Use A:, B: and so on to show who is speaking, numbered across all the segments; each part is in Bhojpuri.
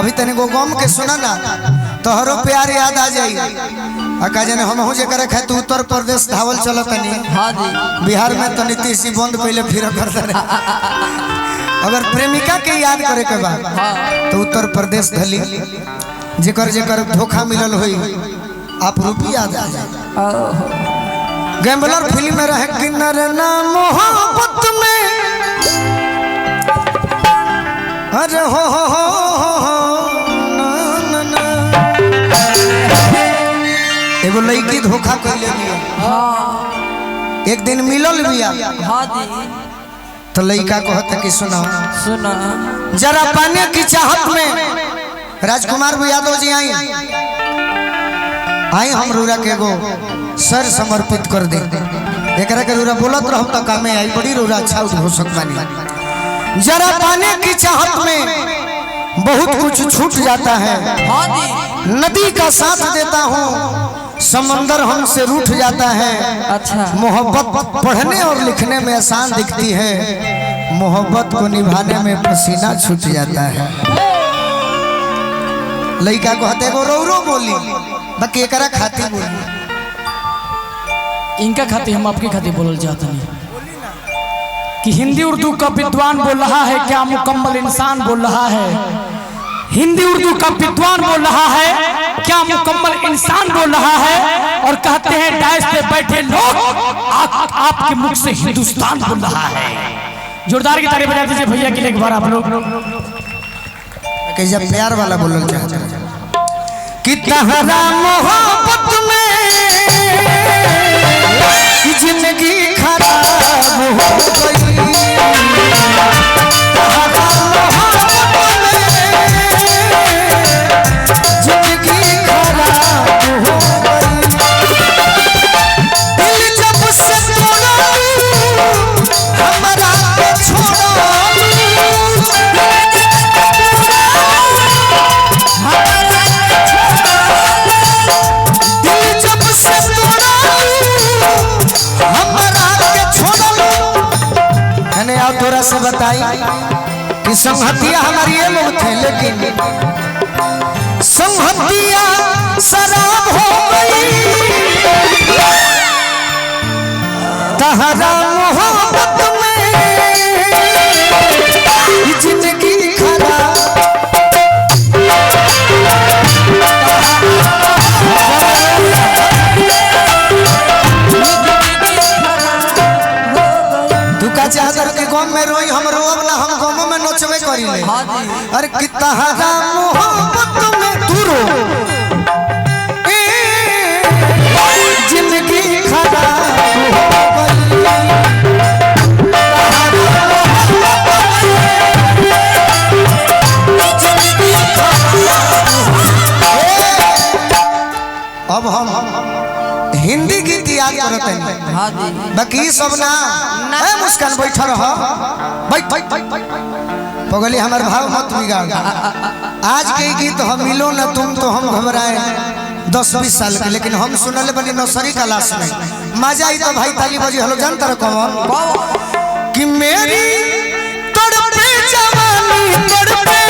A: अभी तने गो गम के सुना ना तोहरो प्यार याद आ जाई का जाने हम हो जे करे खाए तू उत्तर प्रदेश धावल चलो तनी।
B: हां जी
A: बिहार में तो नीतीश जी बंद पहले फिर करता रहे। अगर प्रेमिका के याद करे के बाद तो उत्तर प्रदेश धली जेकर जेकर धोखा मिलल होई आप रूपी याद आ जाए। गैम्बलर फिल्म में रहे किन्नर ना मोहब्बत में अरे हो एगो लड़की धोखा कर ले बिया। एक दिन मिलल बिया।
B: हां जी
A: तो लड़का कहता कि सुना
B: सुना
A: जरा पाने की चाहत में राजकुमार यादव जी आई हम रूरा के गो सर समर्पित कर दे एकरा के रूरा बोलत रहम त कामे आई बड़ी रूरा अच्छा घोषक बानी। जरा पाने की चाहत में बहुत कुछ छूट जाता है।
B: हां जी
A: नदी का साथ देता हूँ समंदर हमसे रूठ जाता है।
B: अच्छा
A: मोहब्बत पढ़ने और लिखने में आसान दिखती है मोहब्बत को निभाने में पसीना छूट जाता है। लड़का कहते गो रो बोली बाकी एकरा खाती बोली
C: इनका खातिर हम आपके खातिर बोलल चाहते हैं कि हिंदी उर्दू का विद्वान बोल रहा है क्या मुकम्मल इंसान बोल रहा है। हिंदी उर्दू का विद्वान बोल रहा है क्या मुकम्मल इंसान बोल रहा है। और कहते हैं डायस पे बैठे लोग आपके मुख से हिंदुस्तान बोल रहा है। जोरदार की ताली बजा दीजिए भैया के लिए एक बार आप लोग।
A: कि जब प्यार वाला बोलना चाहते हैं कि तहरा मोहब्बत में जिंदगी खराब हो गई। थोड़ा से बताई कि संहतिया हमारी ये लोग थे लेकिन संहतिया शराब हो गई। तहरा मोहब्बत में जिंदगी खराब के गम में रोई हम रोवला हम गमों में नचवे करी ले। अरे कितना मोहब्बत में तू रो जिंदगी खराब हो गई। अब हम हिंदी गीत याद करते हैं।
B: हां जी
A: बाकी सब ना ए मुस्कान बैठा रह बैठ पगली हमार भाव मत बिगाड़। आज के गीत हम मिलो ना तुम तो हम घबराए 10-20 साल के लेकिन हम सुनले बनी नर्सरी क्लास में मजा आई तो भाई ताली बजी हलो जानता रह कौन कि मेरी तड़पे जवानी तड़पे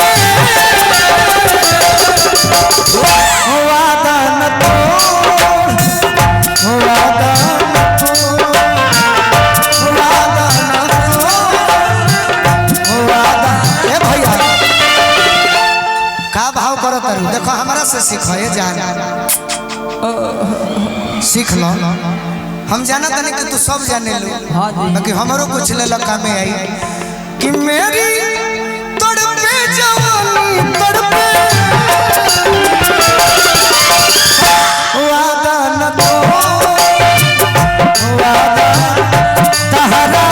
A: वादा न तो देखो हमारा से सीखो ये जान सीख लो। हम जाना था नहीं कि तू सब जाने लो बाकी हमारो कुछ ले लका में आई कि मेरी तड़पे जवानी तड़पे वादा न तो वादा तहरा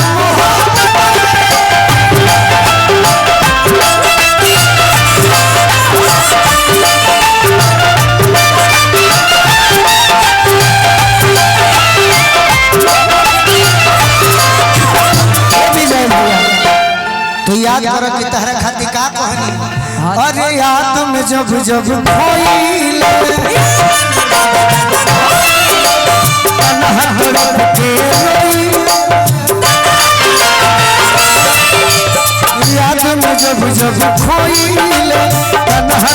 A: याद करो कि तहरा खाती का कहनी। अरे याद में जब जब खोइले याद में जब जब खोइले तन्हा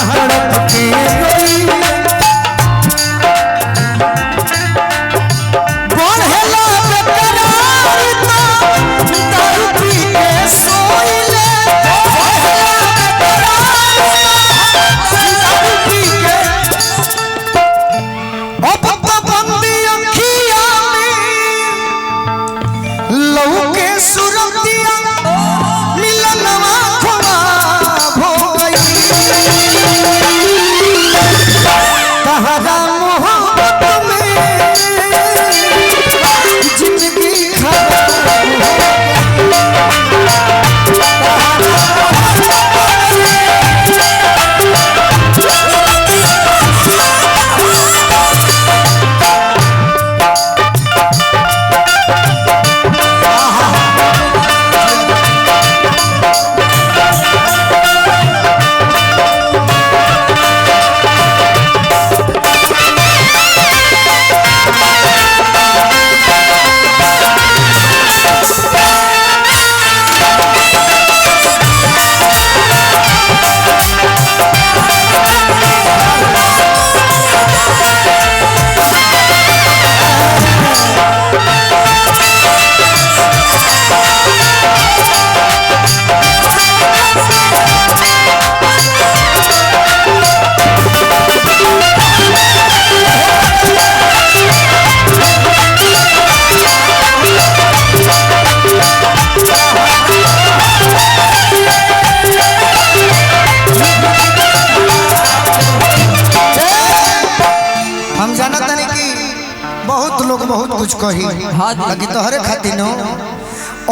A: तो बहुत कुछ कही
B: हाँ जी।
A: बाकी तोहरे खातिर नो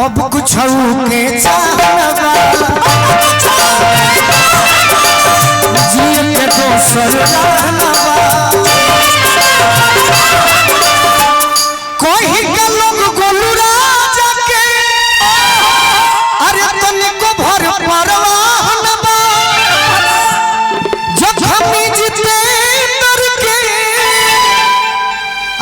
A: अब कुछ के चाहना जिए के दोसर रहना कोई के लोग गोलू राजा के अरे तनिको भर परवाह न बा जब हम जीते तर के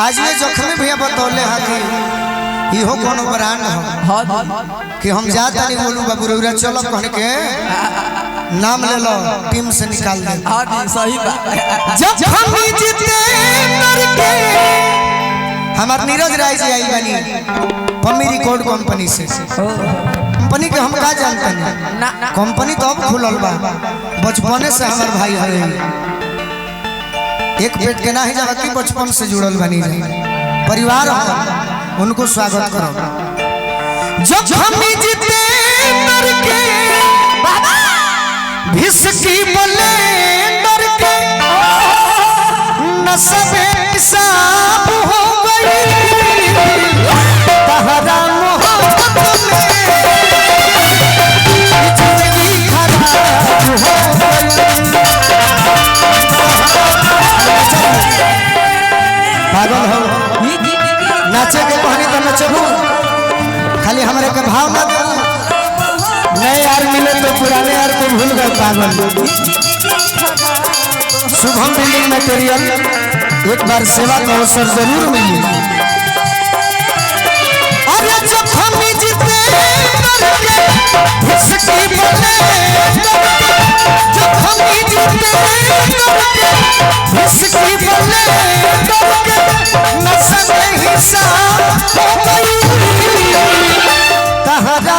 A: आज में जखमी भैया बतौले हा कि इहो कोनो ब्रांड हो
B: हाँ जी।
A: कि हम जाता नहीं बोलू बाबू रउरा चलो कहने के नाम ले लो टीम से निकाल दे
B: हाँ जी सही बात
A: जब हम जीते तर के हमार नीरज राय जी आई बनी पम्मी रिकॉर्ड कंपनी से कंपनी के हम का जानते हैं कंपनी तो अब खुलल बा बचपने से हमार भाई है एक पेट के ना ही जगह की बचपन से जुड़ल बनी परिवार उनको स्वागत करो जब हम जीते तर के भिसकी बोले तर के नसबे साब हो गई तहरा मोहब्बत में जिंदगी खराब हो गई पागल हो नाचे के कहनी तो नचबू खाली हमारे के भाव ना दे नए यार मिले तो पुराने यार को भूल गए पागल शुभम बिल्डिंग मटेरियल एक बार सेवा का अवसर जरूर मिली अरे जब हम जीते करके भिसकी बोले जब हम जीते करके भिसकी बोले करके नशे में हिस्सा हो गई तहरा